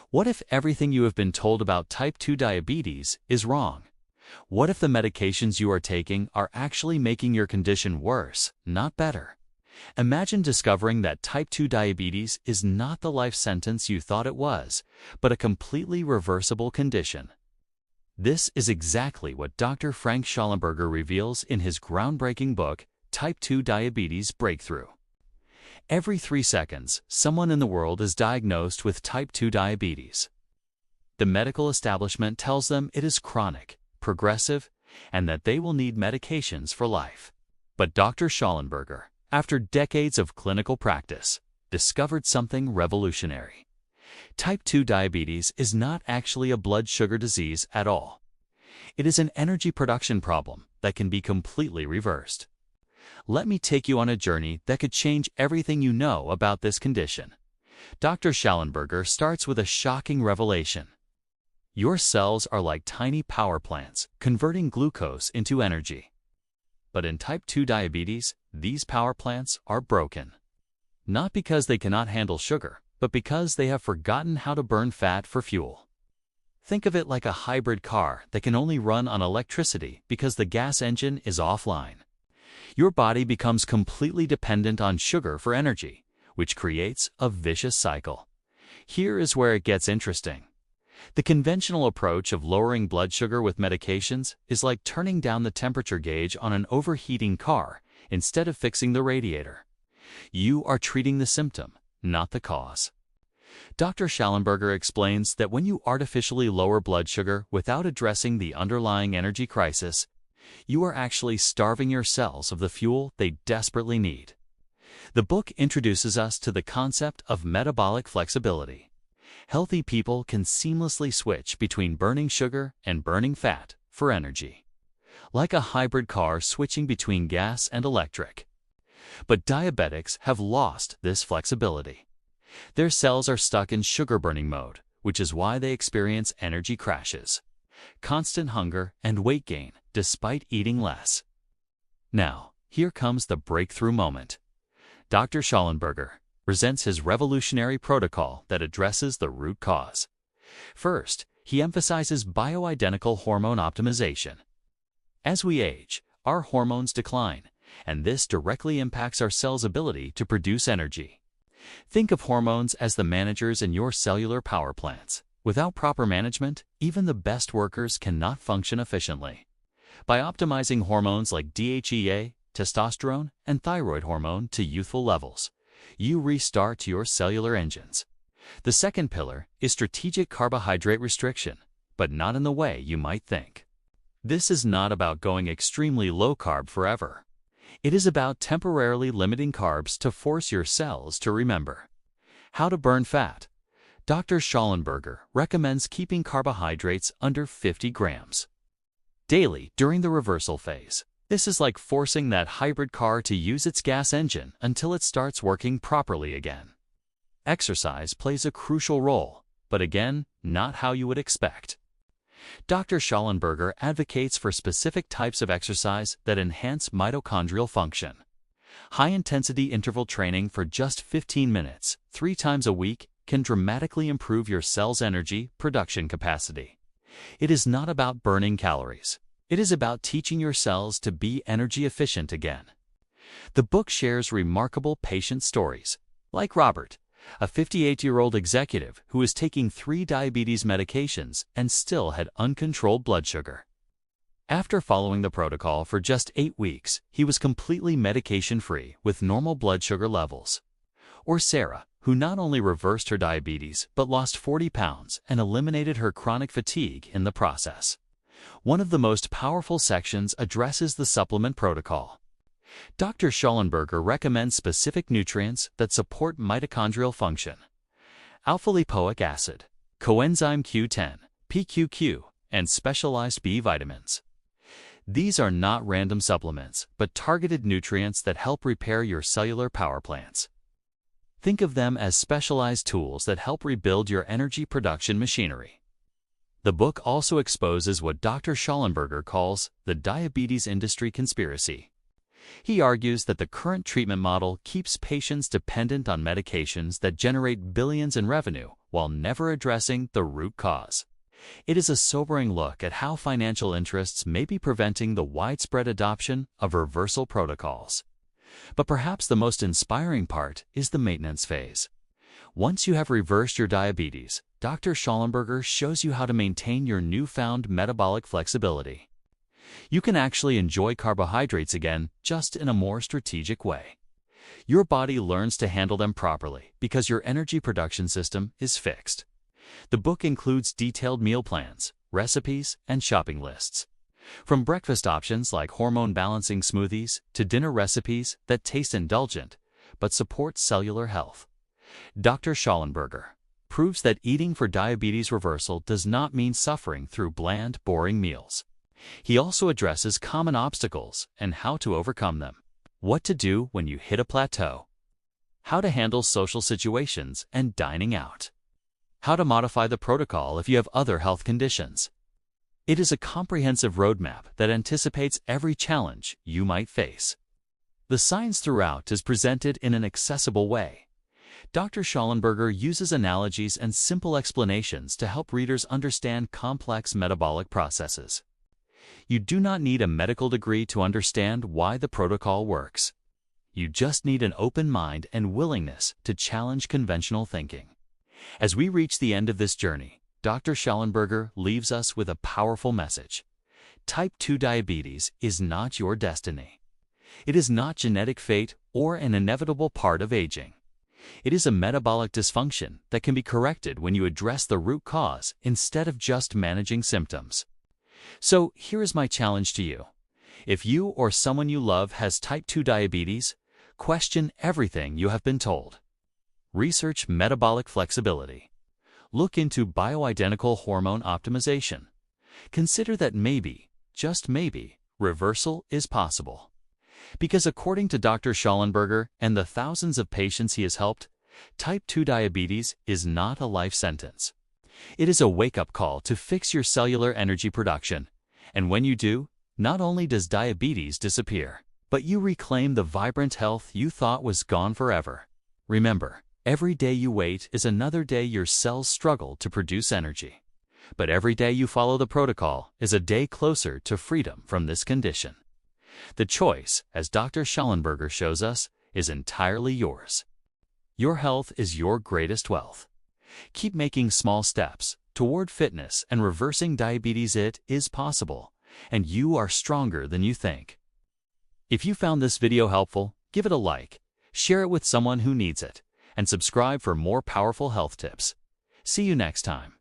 What if everything you have been told about type 2 diabetes is wrong? What if the medications you are taking are actually making your condition worse, not better? Imagine discovering that type 2 diabetes is not the life sentence you thought it was, but a completely reversible condition. This is exactly what Dr. Frank Schallenberger reveals in his groundbreaking book, Type 2 Diabetes Breakthrough. Every 3 seconds, someone in the world is diagnosed with type 2 diabetes. The medical establishment tells them it is chronic, progressive, and that they will need medications for life. But Dr. Schallenberger, after decades of clinical practice, discovered something revolutionary. Type 2 diabetes is not actually a blood sugar disease at all. It is an energy production problem that can be completely reversed. Let me take you on a journey that could change everything you know about this condition. Dr. Schallenberger starts with a shocking revelation. Your cells are like tiny power plants, converting glucose into energy. But in type 2 diabetes, these power plants are broken. Not because they cannot handle sugar, but because they have forgotten how to burn fat for fuel. Think of it like a hybrid car that can only run on electricity because the gas engine is offline. Your body becomes completely dependent on sugar for energy, which creates a vicious cycle. Here is where it gets interesting. The conventional approach of lowering blood sugar with medications is like turning down the temperature gauge on an overheating car instead of fixing the radiator. You are treating the symptom, not the cause. Dr. Schallenberger explains that when you artificially lower blood sugar without addressing the underlying energy crisis, you are actually starving your cells of the fuel they desperately need. The book introduces us to the concept of metabolic flexibility. Healthy people can seamlessly switch between burning sugar and burning fat for energy, like a hybrid car switching between gas and electric. But diabetics have lost this flexibility. Their cells are stuck in sugar-burning mode, which is why they experience energy crashes, constant hunger, and weight gain despite eating less. Now, here comes the breakthrough moment. Dr. Schallenberger presents his revolutionary protocol that addresses the root cause. First, he emphasizes bioidentical hormone optimization. As we age, our hormones decline, and this directly impacts our cells' ability to produce energy. Think of hormones as the managers in your cellular power plants. Without proper management, even the best workers cannot function efficiently. By optimizing hormones like DHEA, testosterone, and thyroid hormone to youthful levels, you restart your cellular engines. The second pillar is strategic carbohydrate restriction, but not in the way you might think. This is not about going extremely low-carb forever. It is about temporarily limiting carbs to force your cells to remember how to burn fat. Dr. Schallenberger recommends keeping carbohydrates under 50 grams daily during the reversal phase. This is like forcing that hybrid car to use its gas engine until it starts working properly again. Exercise plays a crucial role, but again, not how you would expect. Dr. Schallenberger advocates for specific types of exercise that enhance mitochondrial function. High-intensity interval training for just 15 minutes, 3 times a week, can dramatically improve your cell's energy production capacity. It is not about burning calories. It is about teaching your cells to be energy efficient again. The book shares remarkable patient stories, like Robert, a 58-year-old executive who was taking 3 diabetes medications and still had uncontrolled blood sugar. After following the protocol for just 8 weeks, he was completely medication-free with normal blood sugar levels. Or Sarah, who not only reversed her diabetes but lost 40 pounds and eliminated her chronic fatigue in the process. One of the most powerful sections addresses the supplement protocol. Dr. Schallenberger recommends specific nutrients that support mitochondrial function: alpha-lipoic acid, coenzyme Q10, PQQ, and specialized B vitamins. These are not random supplements, but targeted nutrients that help repair your cellular power plants. Think of them as specialized tools that help rebuild your energy production machinery. The book also exposes what Dr. Schallenberger calls the diabetes industry conspiracy. He argues that the current treatment model keeps patients dependent on medications that generate billions in revenue while never addressing the root cause. It is a sobering look at how financial interests may be preventing the widespread adoption of reversal protocols. But perhaps the most inspiring part is the maintenance phase. Once you have reversed your diabetes, Dr. Schallenberger shows you how to maintain your newfound metabolic flexibility. You can actually enjoy carbohydrates again, just in a more strategic way. Your body learns to handle them properly because your energy production system is fixed. The book includes detailed meal plans, recipes, and shopping lists. From breakfast options like hormone-balancing smoothies to dinner recipes that taste indulgent but support cellular health. Dr. Schallenberger proves that eating for diabetes reversal does not mean suffering through bland, boring meals. He also addresses common obstacles and how to overcome them. What to do when you hit a plateau. How to handle social situations and dining out. How to modify the protocol if you have other health conditions. It is a comprehensive roadmap that anticipates every challenge you might face. The science throughout is presented in an accessible way. Dr. Schallenberger uses analogies and simple explanations to help readers understand complex metabolic processes. You do not need a medical degree to understand why the protocol works. You just need an open mind and willingness to challenge conventional thinking. As we reach the end of this journey, Dr. Schallenberger leaves us with a powerful message. Type 2 diabetes is not your destiny. It is not genetic fate or an inevitable part of aging. It is a metabolic dysfunction that can be corrected when you address the root cause instead of just managing symptoms. So here is my challenge to you. If you or someone you love has type 2 diabetes, question everything you have been told. Research metabolic flexibility. Look into bioidentical hormone optimization. Consider that maybe, just maybe, reversal is possible. Because according to Dr. Schallenberger and the thousands of patients he has helped, type 2 diabetes is not a life sentence. It is a wake-up call to fix your cellular energy production. And when you do, not only does diabetes disappear, but you reclaim the vibrant health you thought was gone forever. Remember, every day you wait is another day your cells struggle to produce energy. But every day you follow the protocol is a day closer to freedom from this condition. The choice, as Dr. Schallenberger shows us, is entirely yours. Your health is your greatest wealth. Keep making small steps toward fitness and reversing diabetes. It is possible, and you are stronger than you think. If you found this video helpful, give it a like, share it with someone who needs it, and subscribe for more powerful health tips. See you next time.